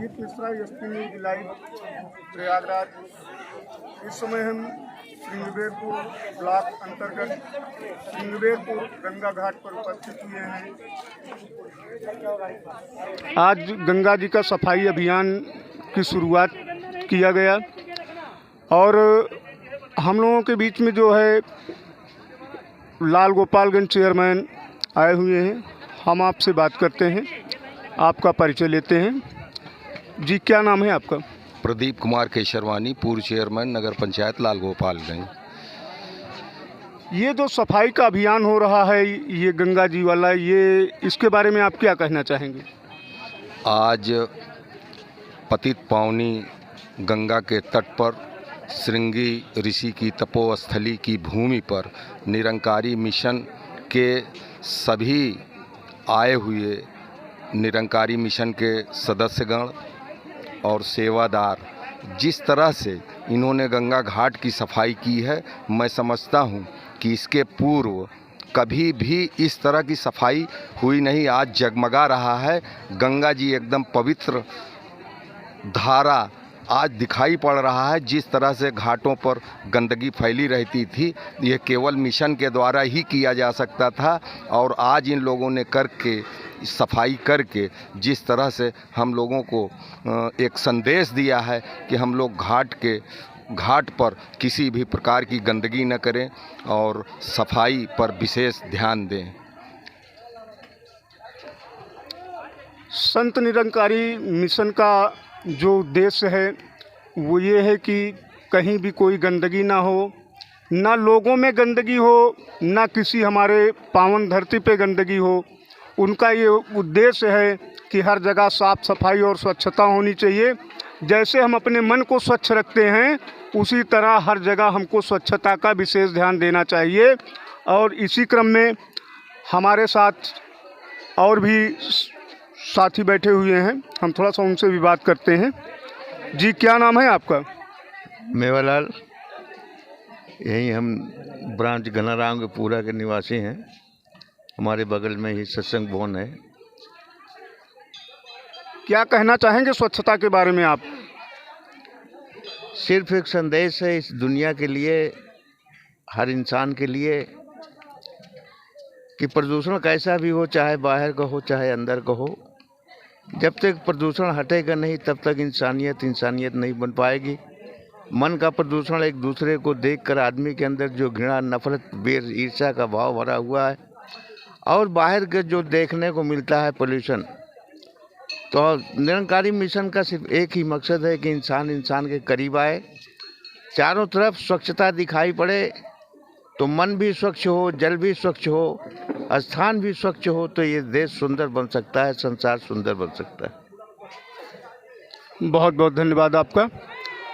Ajit Mishra, SP news live, Prayagraj. इस समय हम श्रृंगवेरपुर ब्लॉक अंतर्गत श्रृंगवेरपुर गंगा घाट पर उपस्थित हुए हैं। आज गंगा जी का सफाई अभियान की शुरुआत किया गया और हम लोगों के बीच में जो है लाल गोपालगंज चेयरमैन आए हुए हैं। हम आपसे बात करते हैं, आपका परिचय लेते हैं। जी, क्या नाम है आपका? प्रदीप कुमार केशरवानी, पूर्व चेयरमैन नगर पंचायत लाल गोपालगंज। ये जो सफाई का अभियान हो रहा है, ये गंगा जी वाला, ये इसके बारे में आप क्या कहना चाहेंगे? आज पतित पावनी गंगा के तट पर श्रृंगी ऋषि की तपोस्थली की भूमि पर निरंकारी मिशन के सभी आए हुए निरंकारी मिशन के सदस्यगण और सेवादार जिस तरह से इन्होंने गंगा घाट की सफाई की है, मैं समझता हूँ कि इसके पूर्व कभी भी इस तरह की सफाई हुई नहीं। आज जगमगा रहा है गंगा जी, एकदम पवित्र धारा आज दिखाई पड़ रहा है। जिस तरह से घाटों पर गंदगी फैली रहती थी, यह केवल मिशन के द्वारा ही किया जा सकता था और आज इन लोगों ने करके सफाई करके जिस तरह से हम लोगों को एक संदेश दिया है कि हम लोग घाट पर किसी भी प्रकार की गंदगी न करें और सफाई पर विशेष ध्यान दें। संत निरंकारी मिशन का जो उद्देश्य है वो ये है कि कहीं भी कोई गंदगी ना हो, ना लोगों में गंदगी हो, ना किसी हमारे पावन धरती पे गंदगी हो। उनका ये उद्देश्य है कि हर जगह साफ़ सफाई और स्वच्छता होनी चाहिए। जैसे हम अपने मन को स्वच्छ रखते हैं, उसी तरह हर जगह हमको स्वच्छता का विशेष ध्यान देना चाहिए। और इसी क्रम में हमारे साथ और भी साथी बैठे हुए हैं, हम थोड़ा सा उनसे भी बात करते हैं। जी, क्या नाम है आपका? मेवालाल, यहीं हम ब्रांच घनाराम के पूरा के निवासी हैं। हमारे बगल में ही सत्संग भवन है। क्या कहना चाहेंगे स्वच्छता के बारे में आप? सिर्फ एक संदेश है इस दुनिया के लिए, हर इंसान के लिए, कि प्रदूषण कैसा भी हो, चाहे बाहर का हो चाहे अंदर का हो, जब तक प्रदूषण हटेगा नहीं तब तक इंसानियत नहीं बन पाएगी। मन का प्रदूषण, एक दूसरे को देखकर आदमी के अंदर जो घृणा, नफरत, वेर, ईर्ष्या का भाव भरा हुआ है, और बाहर के जो देखने को मिलता है पोल्यूशन, तो निरंकारी मिशन का सिर्फ एक ही मकसद है कि इंसान के करीब आए, चारों तरफ स्वच्छता दिखाई पड़े, तो मन भी स्वच्छ हो, जल भी स्वच्छ हो, स्थान भी स्वच्छ हो, तो ये देश सुंदर बन सकता है, संसार सुंदर बन सकता है। बहुत बहुत धन्यवाद आपका।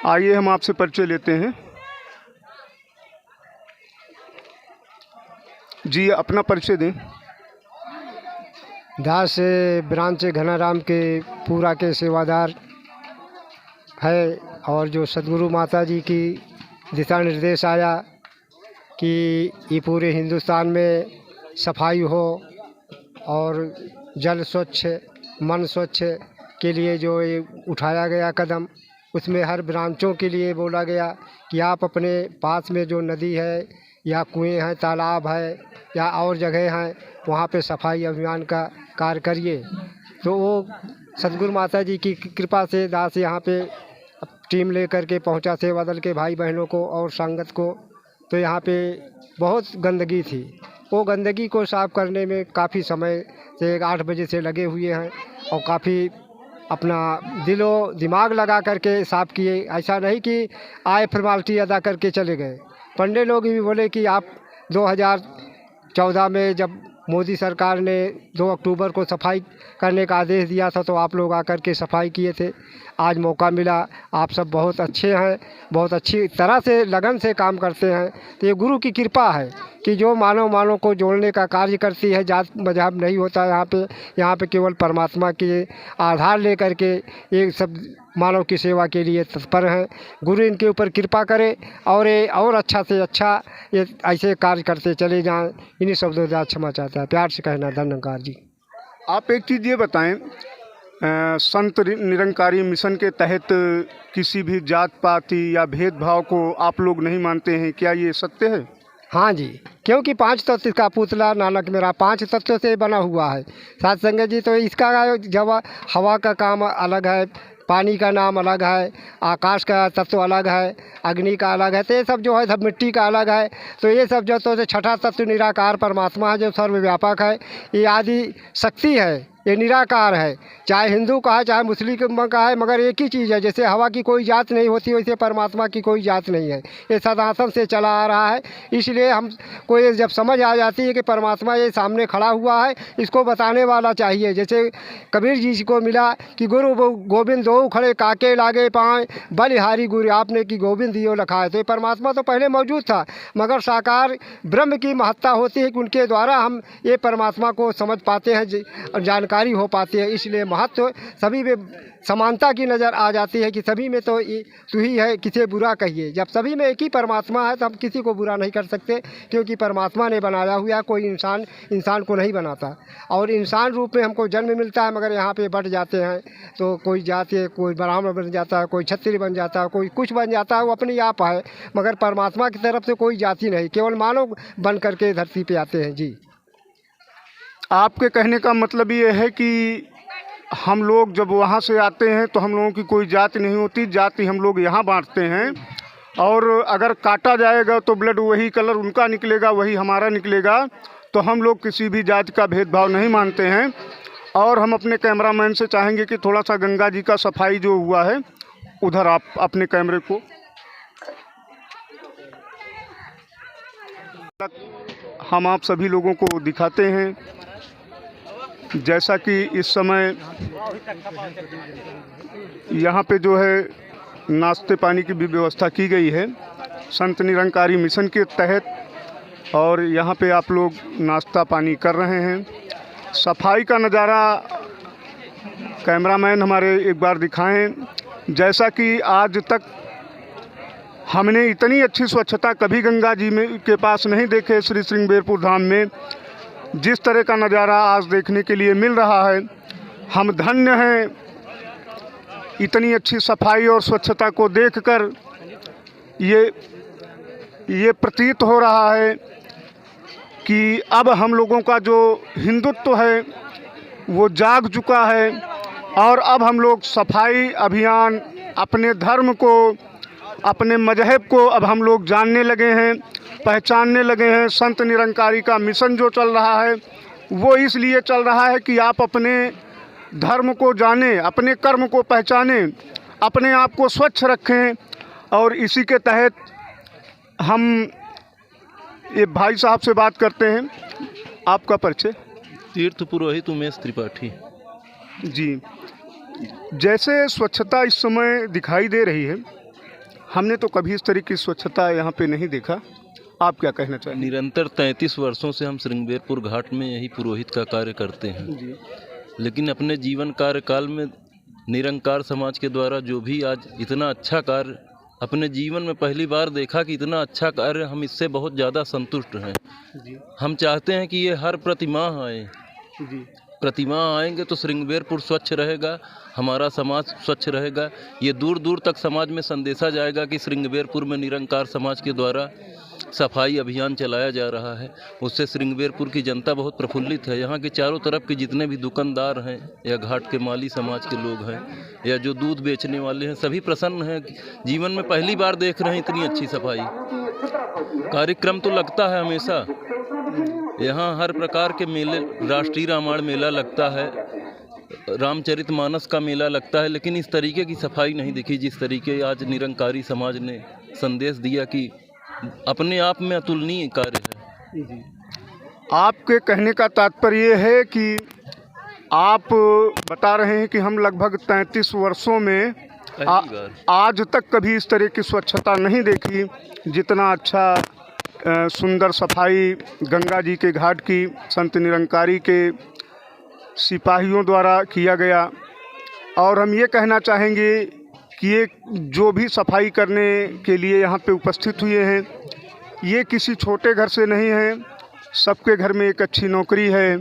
आइए हम आपसे परिचय लेते हैं। जी, अपना परिचय दें। दास ब्रांच घनाराम के पूरा के सेवादार है, और जो सदगुरु माता जी की दिशा निर्देश आया कि ये पूरे हिंदुस्तान में सफाई हो और जल स्वच्छ, मन स्वच्छ के लिए जो ये उठाया गया कदम, उसमें हर ब्रांचों के लिए बोला गया कि आप अपने पास में जो नदी है या कुएं हैं, तालाब है या और जगह हैं, वहाँ पे सफाई अभियान का कार्य करिए। तो वो सदगुरु माता जी की कृपा से दास यहाँ पे टीम लेकर के पहुँचा, सेवा दल के भाई बहनों को और संगत को। तो यहाँ पे बहुत गंदगी थी, वो गंदगी को साफ़ करने में काफ़ी समय से 8 बजे से लगे हुए हैं और काफ़ी अपना दिलो दिमाग लगा करके साफ़ किए। ऐसा नहीं कि आए फॉर्मालिटी अदा करके चले गए। पंडे लोग भी बोले कि आप 2014 में जब मोदी सरकार ने 2 अक्टूबर को सफाई करने का आदेश दिया था, तो आप लोग आकर के सफाई किए थे। आज मौका मिला, आप सब बहुत अच्छे हैं, बहुत अच्छी तरह से लगन से काम करते हैं। तो ये गुरु की कृपा है कि जो मानव को जोड़ने का कार्य करती है। जात मजहब नहीं होता यहाँ पे केवल परमात्मा के आधार लेकर के ये सब मानव की सेवा के लिए तत्पर हैं। गुरु इनके ऊपर कृपा करे और ये और अच्छा से अच्छा ये ऐसे कार्य करते चले जाएं। इन्हीं शब्दों से क्षमा चाहता है, प्यार से कहना। धन्यवाद जी। आप एक चीज़ ये बताएं संत निरंकारी मिशन के तहत किसी भी जात पाति या भेदभाव को आप लोग नहीं मानते हैं, क्या ये सत्य है? हाँ जी, क्योंकि 5 तत्व का पुतला नानक मेरा 5 तत्वों से बना हुआ है। साथ संगत जी, तो इसका जब हवा का काम अलग है, पानी का नाम अलग है, आकाश का तत्व अलग है, अग्नि का अलग है, तो ये सब जो है सब मिट्टी का अलग है। तो ये सब जो तो छठा तत्व निराकार परमात्मा है, जो सर्वव्यापक है, ये आदि शक्ति है, ये निराकार है। चाहे हिंदू का है चाहे मुस्लिम का है, मगर एक ही चीज़ है। जैसे हवा की कोई जात नहीं होती, वैसे परमात्मा की कोई जात नहीं है। ये सनातन से चला आ रहा है। इसलिए हम कोई जब समझ आ जाती है कि परमात्मा ये सामने खड़ा हुआ है, इसको बताने वाला चाहिए। जैसे कबीर जी को मिला कि गुरु गोविंद दो खड़े काके लागे पाएँ, बलिहारी गुरु आपने की गोविंद दियो लखाए। तो ये परमात्मा तो पहले मौजूद था, मगर साकार ब्रह्म की महत्ता होती है कि उनके द्वारा हम ये परमात्मा को समझ पाते हैं, जानकारी हो पाती है। इसलिए महत्व सभी में समानता की नज़र आ जाती है कि सभी में तो तू ही है, किसे बुरा कहिए। जब सभी में एक ही परमात्मा है तो हम किसी को बुरा नहीं कर सकते, क्योंकि परमात्मा ने बनाया हुआ, कोई इंसान को नहीं बनाता। और इंसान रूप में हमको जन्म मिलता है, मगर यहाँ पे बढ़ जाते हैं। तो कोई जाति, कोई ब्राह्मण बन जाता है, कोई क्षत्रिय बन जाता है, कोई कुछ बन जाता है, वो अपने आप है। मगर परमात्मा की तरफ से कोई जाति नहीं, केवल मानव बन करके धरती पर आते हैं। जी, आपके कहने का मतलब ये है कि हम लोग जब वहाँ से आते हैं तो हम लोगों की कोई जाति नहीं होती, जाति हम लोग यहाँ बांटते हैं। और अगर काटा जाएगा तो ब्लड वही कलर उनका निकलेगा, वही हमारा निकलेगा। तो हम लोग किसी भी जाति का भेदभाव नहीं मानते हैं। और हम अपने कैमरामैन से चाहेंगे कि थोड़ा सा गंगा जी का सफाई जो हुआ है उधर आप अपने कैमरे को हम आप सभी लोगों को दिखाते हैं। जैसा कि इस समय यहाँ पे जो है नाश्ते पानी की भी व्यवस्था की गई है संत निरंकारी मिशन के तहत, और यहाँ पे आप लोग नाश्ता पानी कर रहे हैं। सफाई का नज़ारा कैमरामैन हमारे एक बार दिखाएं। जैसा कि आज तक हमने इतनी अच्छी स्वच्छता कभी गंगा जी में के पास नहीं देखे, श्री श्रृंगेरपुर धाम में जिस तरह का नज़ारा आज देखने के लिए मिल रहा है। हम धन्य हैं इतनी अच्छी सफाई और स्वच्छता को देखकर। ये प्रतीत हो रहा है कि अब हम लोगों का जो हिंदुत्व है वो जाग चुका है, और अब हम लोग सफाई अभियान, अपने धर्म को, अपने मजहब को अब हम लोग जानने लगे हैं, पहचानने लगे हैं। संत निरंकारी का मिशन जो चल रहा है वो इसलिए चल रहा है कि आप अपने धर्म को जानें, अपने कर्म को पहचानें, अपने आप को स्वच्छ रखें। और इसी के तहत हम ये भाई साहब से बात करते हैं। आपका परिचय? तीर्थ पुरोहित उमेश त्रिपाठी जी। जैसे स्वच्छता इस समय दिखाई दे रही है, हमने तो कभी इस तरह की स्वच्छता यहाँ पे नहीं देखा, आप क्या कहना चाहेंगे? निरंतर 33 वर्षों से हम श्रृंगेरपुर घाट में यही पुरोहित का कार्य करते हैं जी। लेकिन अपने जीवन कार्यकाल में निरंकार समाज के द्वारा जो भी आज इतना अच्छा कार्य अपने जीवन में पहली बार देखा कि इतना अच्छा कार्य, हम इससे बहुत ज़्यादा संतुष्ट हैं जी। हम चाहते हैं कि ये हर प्रतिमाह आए जी। प्रतिमाह आएंगे तो श्रृंगेरपुर स्वच्छ रहेगा, हमारा समाज स्वच्छ रहेगा। ये दूर दूर तक समाज में संदेशा जाएगा कि श्रृंगेरपुर में निरंकार समाज के द्वारा सफाई अभियान चलाया जा रहा है। उससे श्रृंगेरपुर की जनता बहुत प्रफुल्लित है। यहाँ के चारों तरफ के जितने भी दुकानदार हैं या घाट के माली समाज के लोग हैं या जो दूध बेचने वाले हैं, सभी प्रसन्न हैं। जीवन में पहली बार देख रहे हैं इतनी अच्छी सफाई। कार्यक्रम तो लगता है हमेशा, यहाँ हर प्रकार के मेले, राष्ट्रीय रामायण मेला लगता है, रामचरितमानस का मेला लगता है, लेकिन इस तरीके की सफाई नहीं दिखी जिस तरीके आज निरंकारी समाज ने संदेश दिया कि अपने आप में अतुलनीय कार्य है। आपके कहने का तात्पर्य है कि आप बता रहे हैं कि हम लगभग 33 वर्षों में आज तक कभी इस तरह की स्वच्छता नहीं देखी, जितना अच्छा सुंदर सफाई गंगा जी के घाट की संत निरंकारी के सिपाहियों द्वारा किया गया। और हम ये कहना चाहेंगे कि ये जो भी सफाई करने के लिए यहाँ पे उपस्थित हुए हैं, ये किसी छोटे घर से नहीं हैं, सबके घर में एक अच्छी नौकरी है।